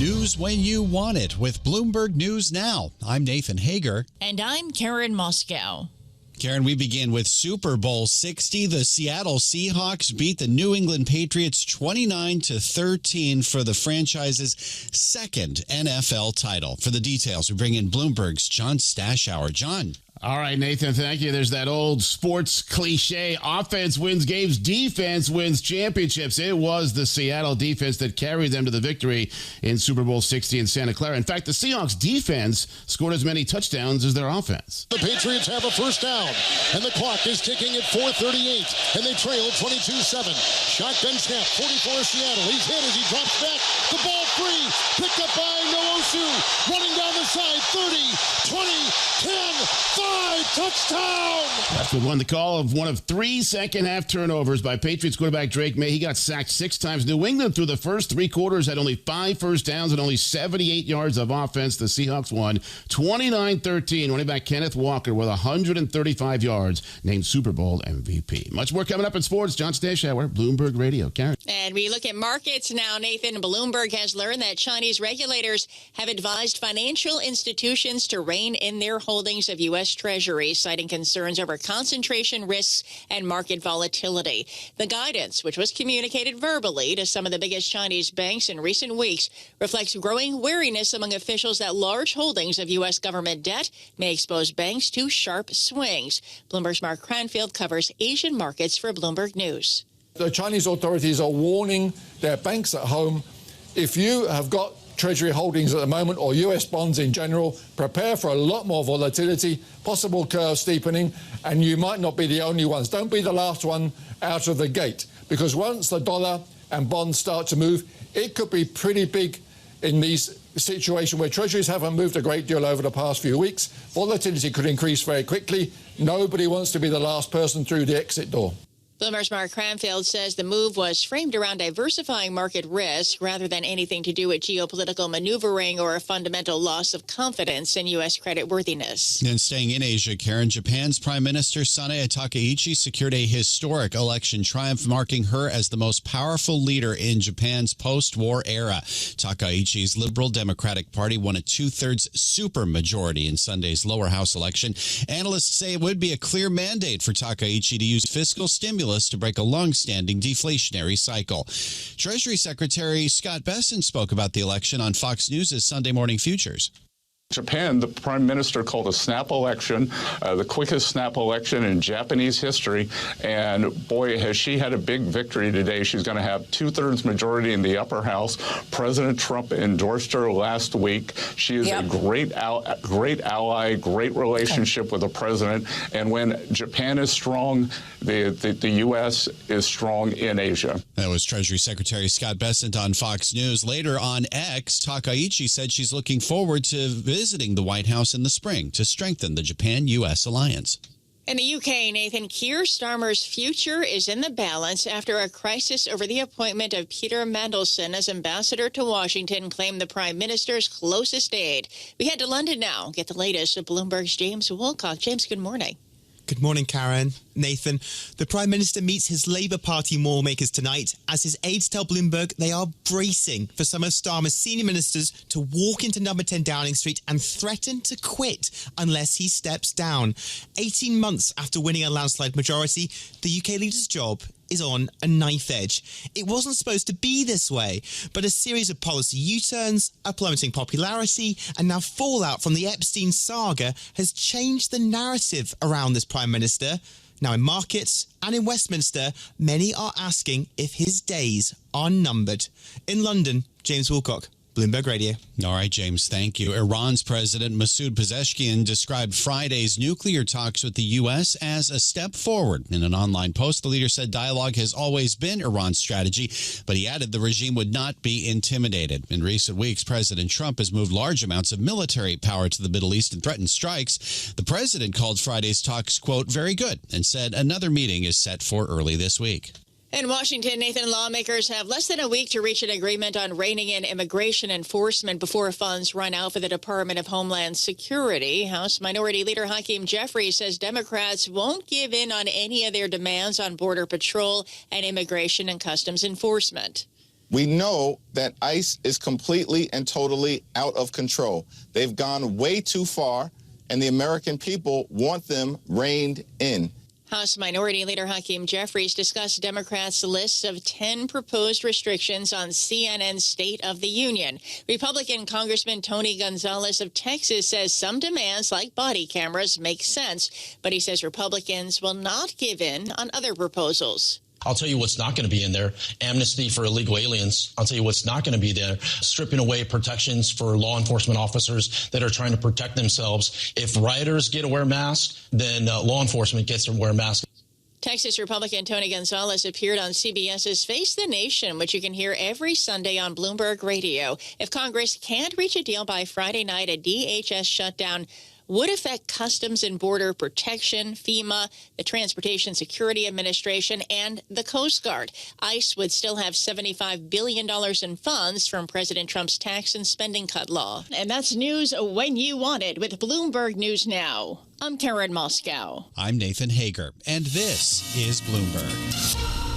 News when you want it with Bloomberg News Now. I'm Nathan Hager. And I'm Karen Moskow. Karen, we begin with Super Bowl 60. The Seattle Seahawks beat the New England Patriots 29-13 for the franchise's second NFL title. For the details, we bring in Bloomberg's John Stashower. John. All right, Nathan, thank you. There's that old sports cliche. Offense wins games, defense wins championships. It was the Seattle defense that carried them to the victory in Super Bowl 60 in Santa Clara. In fact, the Seahawks defense scored as many touchdowns as their offense. The Patriots have a first down, and the clock is ticking at 4:38, and they trail 22-7. Shotgun snap, 44 Seattle. He's hit as he drops back. The ball free, picked up by Noosu, running down the side, 30, 20, 10, 5, touchdown! That's what won the call of one of 3 second-half turnovers by Patriots quarterback Drake May. He got sacked 6 times. New England, through the first 3 quarters, had only 5 first downs and only 78 yards of offense. The Seahawks won 29-13. Running back Kenneth Walker with 135 yards, named Super Bowl MVP. Much more coming up in sports. John Stashower, Bloomberg Radio. Karen. And we look at markets now, Nathan. Bloomberg has learned that Chinese regulators have advised financial institutions to rein in their holdings of U.S. Treasuries, citing concerns over concentration risks and market volatility. The guidance, which was communicated verbally to some of the biggest Chinese banks in recent weeks, reflects growing wariness among officials that large holdings of U.S. government debt may expose banks to sharp swings. Bloomberg's Mark Cranfield covers Asian markets for Bloomberg News. The Chinese authorities are warning their banks at home, if you have got Treasury holdings at the moment, or U.S. bonds in general, prepare for a lot more volatility, possible curve steepening, and you might not be the only ones. Don't be the last one out of the gate, because once the dollar and bonds start to move, it could be pretty big in these situations where Treasuries haven't moved a great deal over the past few weeks. Volatility could increase very quickly. Nobody wants to be the last person through the exit door. Bloomberg's Mark Cranfield says the move was framed around diversifying market risk rather than anything to do with geopolitical maneuvering or a fundamental loss of confidence in U.S. creditworthiness. And staying in Asia, Karen, Japan's Prime Minister Sanae Takaichi secured a historic election triumph, marking her as the most powerful leader in Japan's post-war era. Takaichi's Liberal Democratic Party won a 2/3 supermajority in Sunday's lower house election. Analysts say it would be a clear mandate for Takaichi to use fiscal stimulus to break a long-standing deflationary cycle. Treasury Secretary Scott Bessent spoke about the election on Fox News' Sunday Morning Futures. Japan, the prime minister called a snap election, the quickest snap election in Japanese history. And boy, has she had a big victory today. She's going to have 2/3 majority in the upper house. President Trump endorsed her last week. She is a great ally, great relationship with the president. And when Japan is strong, the U.S. is strong in Asia. That was Treasury Secretary Scott Bessent on Fox News. Later on X, Takaichi said she's looking forward to visiting the White House in the spring to strengthen the Japan-U.S. alliance. In the UK, Nathan, Keir Starmer's future is in the balance after a crisis over the appointment of Peter Mandelson as ambassador to Washington claimed the prime minister's closest aide. We head to London now. Get the latest with Bloomberg's James Wilcock. James, good morning. Good morning, Karen. Nathan, the Prime Minister meets his Labour Party lawmakers tonight as his aides tell Bloomberg they are bracing for some of Starmer's senior ministers to walk into number 10 Downing Street and threaten to quit unless he steps down. 18 months after winning a landslide majority, the UK leader's job is on a knife edge. It wasn't supposed to be this way, but a series of policy U-turns, a plummeting popularity, and now fallout from the Epstein saga has changed the narrative around this Prime Minister. Now in markets and in Westminster, many are asking if his days are numbered. In London, James Wilcock, Bloomberg Radio. All right, James, thank you. Iran's President Masoud Pezeshkian described Friday's nuclear talks with the U.S. as a step forward. In an online post, the leader said dialogue has always been Iran's strategy, but he added the regime would not be intimidated. In recent weeks, President Trump has moved large amounts of military power to the Middle East and threatened strikes. The president called Friday's talks, quote, very good, and said another meeting is set for early this week. In Washington, Nathan, lawmakers have less than a week to reach an agreement on reining in immigration enforcement before funds run out for the Department of Homeland Security. House Minority Leader Hakeem Jeffries says Democrats won't give in on any of their demands on Border Patrol and Immigration and Customs enforcement. We know that ICE is completely and totally out of control. They've gone way too far, and the American people want them reined in. House Minority Leader Hakeem Jeffries discussed Democrats' list of 10 proposed restrictions on CNN's State of the Union. Republican Congressman Tony Gonzalez of Texas says some demands, like body cameras, make sense, but he says Republicans will not give in on other proposals. I'll tell you what's not going to be in there. Amnesty for illegal aliens. I'll tell you what's not going to be there. Stripping away protections for law enforcement officers that are trying to protect themselves. If rioters get to wear masks, then law enforcement gets to wear masks. Texas Republican Tony Gonzalez appeared on CBS's Face the Nation, which you can hear every Sunday on Bloomberg Radio. If Congress can't reach a deal by Friday night, a DHS shutdown would affect Customs and Border Protection, FEMA, the Transportation Security Administration, and the Coast Guard. ICE would still have $75 billion in funds from President Trump's tax and spending cut law. And that's news when you want it with Bloomberg News Now. I'm Karen Moskow. I'm Nathan Hager, and this is Bloomberg.